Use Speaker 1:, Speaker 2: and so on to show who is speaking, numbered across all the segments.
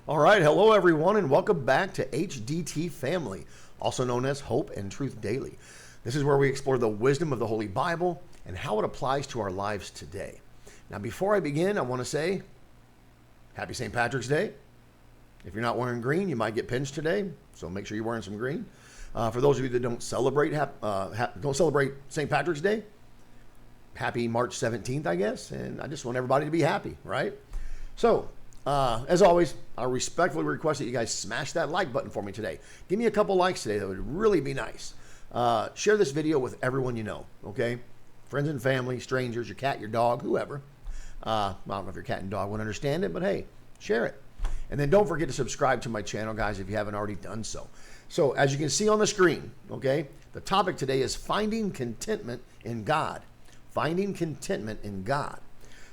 Speaker 1: All right, hello everyone, and welcome back to HDT Family, also known as Hope and Truth Daily. This is where we explore the wisdom of the Holy Bible and how it applies to our lives today. Now, before I begin, I want to say Happy St. Patrick's Day. If you're not wearing green, you might get pinched today, so make sure you're wearing some green. For those of you that don't celebrate St. Patrick's Day, happy March 17th, I guess, and I just want everybody to be happy, right? So, as always, I respectfully request that you guys smash that like button for me today. Give me a couple likes today. That would really be nice. Share this video with everyone you know, okay? Friends and family, strangers, your cat, your dog, whoever. I don't know if your cat and dog would understand it, but hey, share it. And then don't forget to subscribe to my channel, guys, if you haven't already done so. So, as you can see on the screen, okay, the topic today is finding contentment in God. Finding contentment in God.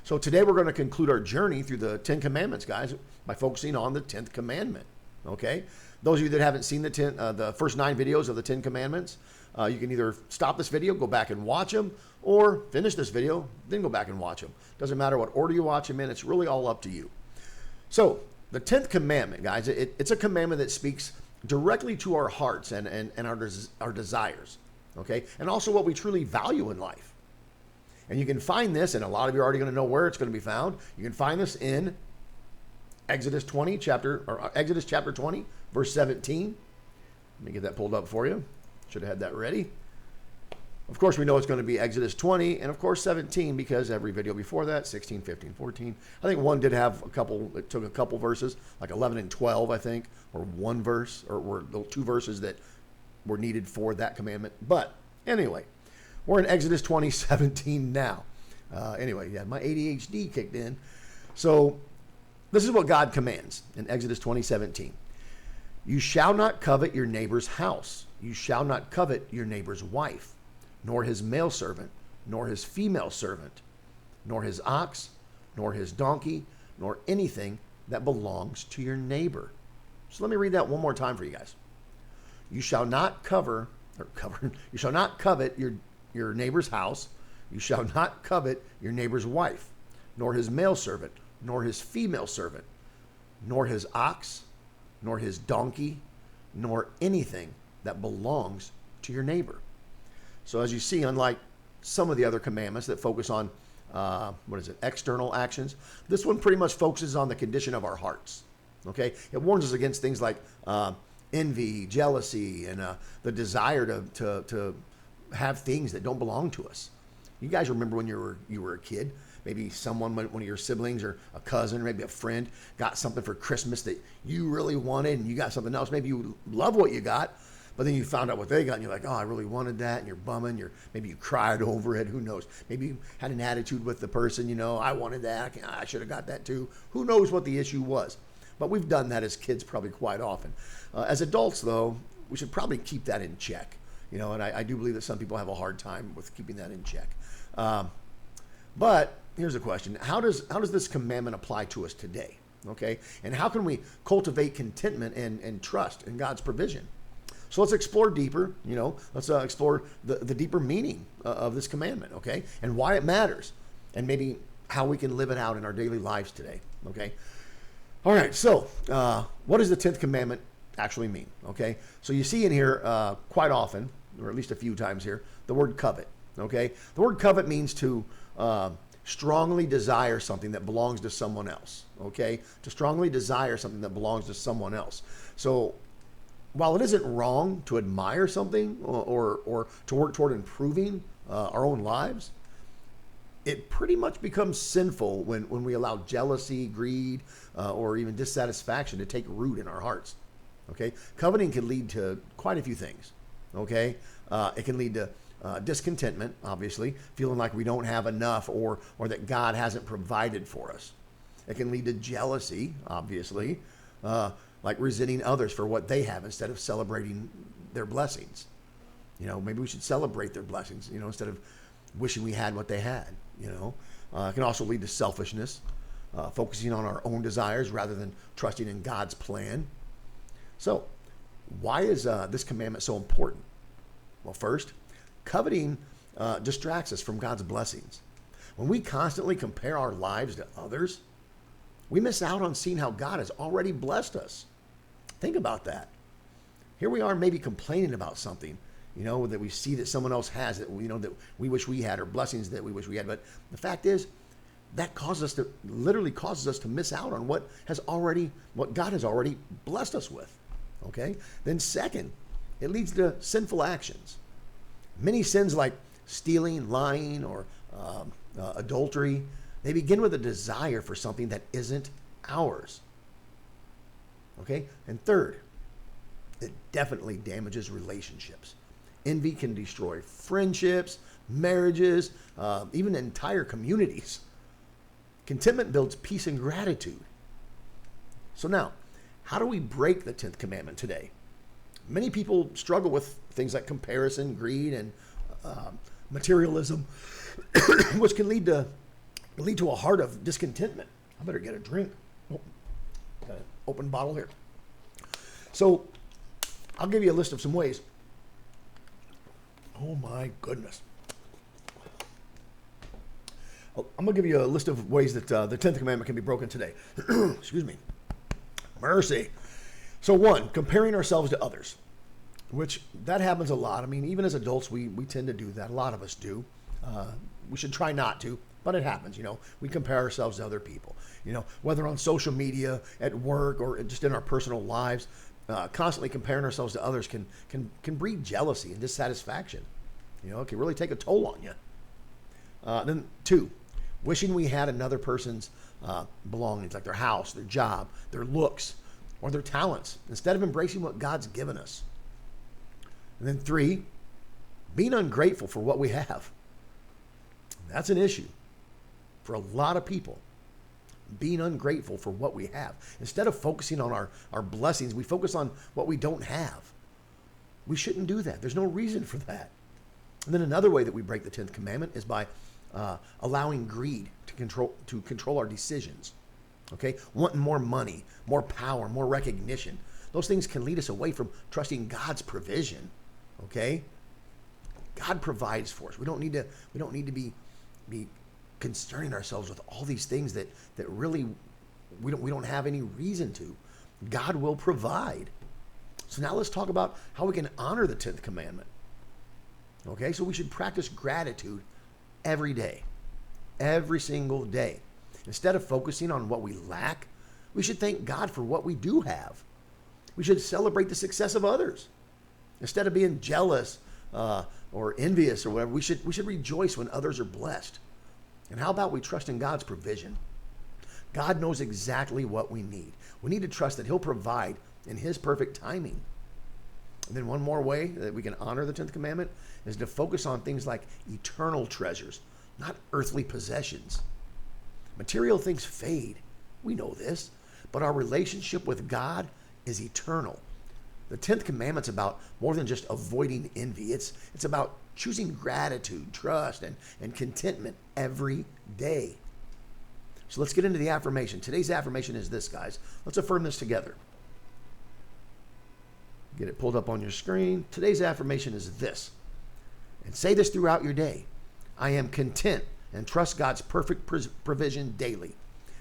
Speaker 1: So today we're going to conclude our journey through the Ten Commandments, guys, by focusing on the 10th Commandment, okay? Those of you that haven't seen the first 9 videos of the 10 Commandments, you can either stop this video, go back and watch them, or finish this video, then go back and watch them. Doesn't matter what order you watch them in, it's really all up to you. So the 10th Commandment, guys, it's a commandment that speaks directly to our hearts and our desires, okay? And also what we truly value in life. And you can find this, and a lot of you are already going to know where it's going to be found. You can find this in Exodus chapter 20, verse 17. Let me get that pulled up for you. Should have had that ready. Of course, we know it's going to be Exodus 20, and of course 17, because every video before that, 16, 15, 14. I think one did have it took a couple verses, like 11 and 12, I think, or one verse, or were the 2 verses that were needed for that commandment. But anyway, we're in Exodus 20:17 now. Anyway, yeah, my ADHD kicked in. So this is what God commands in Exodus 20:17. You shall not covet your neighbor's house. You shall not covet your neighbor's wife, nor his male servant, nor his female servant, nor his ox, nor his donkey, nor anything that belongs to your neighbor. So let me read that one more time for you guys. You shall not you shall not covet your neighbor's house. You shall not covet your neighbor's wife, nor his male servant, nor his female servant, nor his ox, nor his donkey, nor anything that belongs to your neighbor. So as you see, unlike some of the other commandments that focus on, external actions, this one pretty much focuses on the condition of our hearts, okay? It warns us against things like envy, jealousy, and the desire to have things that don't belong to us. You guys remember when you were a kid, maybe one of your siblings or a cousin or maybe a friend got something for Christmas that you really wanted, and you got something else. Maybe you love what you got, but then you found out what they got and you're like, oh, I really wanted that, and you're bumming. Maybe you cried over it. Who knows? Maybe you had an attitude with the person, I wanted that. I should have got that too. Who knows what the issue was? But we've done that as kids probably quite often. As adults, though, we should probably keep that in check. And I do believe that some people have a hard time with keeping that in check. But here's a question. How does this commandment apply to us today? Okay? And how can we cultivate contentment and trust in God's provision? So let's explore deeper, let's explore the deeper meaning of this commandment, okay? And why it matters, and maybe how we can live it out in our daily lives today, okay? All right, so what does the 10th commandment actually mean, okay? So you see in here quite often, or at least a few times here, the word covet, okay? The word covet means to strongly desire something that belongs to someone else, okay? To strongly desire something that belongs to someone else. So while it isn't wrong to admire something or to work toward improving our own lives, it pretty much becomes sinful when we allow jealousy, greed, or even dissatisfaction to take root in our hearts. Okay, coveting can lead to quite a few things. Okay, it can lead to discontentment, obviously, feeling like we don't have enough or that God hasn't provided for us. It can lead to jealousy, obviously, like resenting others for what they have instead of celebrating their blessings. Maybe we should celebrate their blessings, instead of wishing we had what they had. It can also lead to selfishness, focusing on our own desires rather than trusting in God's plan. So, why is this commandment so important? Well, first, coveting distracts us from God's blessings. When we constantly compare our lives to others, we miss out on seeing how God has already blessed us. Think about that. Here we are maybe complaining about something, that we see that someone else has, that that we wish we had, or blessings that we wish we had. But the fact is, that literally causes us to miss out on what God has already blessed us with. Okay? Then second, it leads to sinful actions. Many sins like stealing, lying, or adultery, they begin with a desire for something that isn't ours. Okay? And third, it definitely damages relationships. Envy can destroy friendships, marriages, even entire communities. Contentment builds peace and gratitude. So now, how do we break the 10th commandment today? Many people struggle with things like comparison, greed, and materialism, which can lead to a heart of discontentment. I better get a drink. Oh, got an open bottle here. So I'll give you a list of some ways. Oh my goodness. I'm going to give you a list of ways that the 10th commandment can be broken today. Excuse me. Mercy. So one, comparing ourselves to others, which that happens a lot. I mean, even as adults, we tend to do that. A lot of us do. We should try not to, but it happens. We compare ourselves to other people, whether on social media, at work, or just in our personal lives. Constantly comparing ourselves to others can breed jealousy and dissatisfaction. It can really take a toll on you. Then two, wishing we had another person's belongings, like their house, their job, their looks, or their talents, instead of embracing what God's given us. And then three, being ungrateful for what we have. That's an issue for a lot of people. Being ungrateful for what we have. Instead of focusing on our blessings, we focus on what we don't have. We shouldn't do that. There's no reason for that. And then another way that we break the 10th commandment is by allowing greed to control our decisions. Okay? Wanting more money, more power, more recognition. Those things can lead us away from trusting God's provision. Okay? God provides for us. We don't need to be concerning ourselves with all these things that really we don't have any reason to. God will provide. So now let's talk about how we can honor the 10th commandment. Okay, so we should practice gratitude every day, every single day. Instead of focusing on what we lack, we should thank God for what we do have. We should celebrate the success of others. Instead of being jealous or envious or whatever, we should rejoice when others are blessed. And how about we trust in God's provision? God knows exactly what we need. We need to trust that He'll provide in His perfect timing. And then one more way that we can honor the 10th commandment is to focus on things like eternal treasures, not earthly possessions. Material things fade. We know this. But our relationship with God is eternal. The 10th commandment's about more than just avoiding envy. It's about choosing gratitude, trust, and contentment every day. So let's get into the affirmation. Today's affirmation is this, guys. Let's affirm this together. Get it pulled up on your screen. Today's affirmation is this. And say this throughout your day. I am content and trust God's perfect provision daily.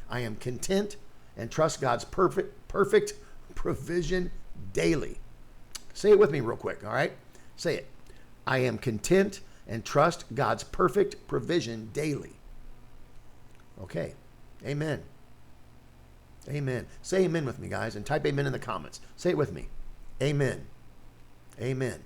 Speaker 1: I am content and trust God's perfect provision daily. Say it with me real quick, all right? Say it. I am content and trust God's perfect provision daily. Okay. Amen. Amen. Say amen with me, guys, and type amen in the comments. Say it with me. Amen. Amen.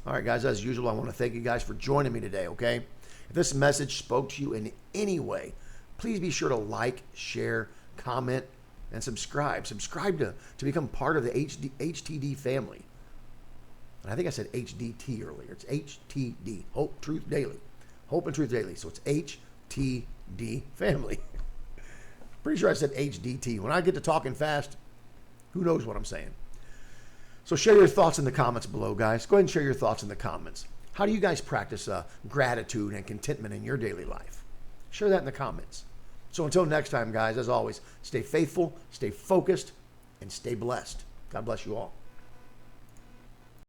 Speaker 1: All right, guys, as usual, I want to thank you guys for joining me today, okay? If this message spoke to you in any way, please be sure to like, share, comment, and subscribe. Subscribe to become part of the HTD family. And I think I said HDT earlier. It's HTD, Hope, Truth, Daily. Hope and Truth Daily. So it's HTD family. Pretty sure I said HDT. When I get to talking fast, who knows what I'm saying? So share your thoughts in the comments below, guys. Go ahead and share your thoughts in the comments. How do you guys practice gratitude and contentment in your daily life? Share that in the comments. So until next time, guys, as always, stay faithful, stay focused, and stay blessed. God bless you all.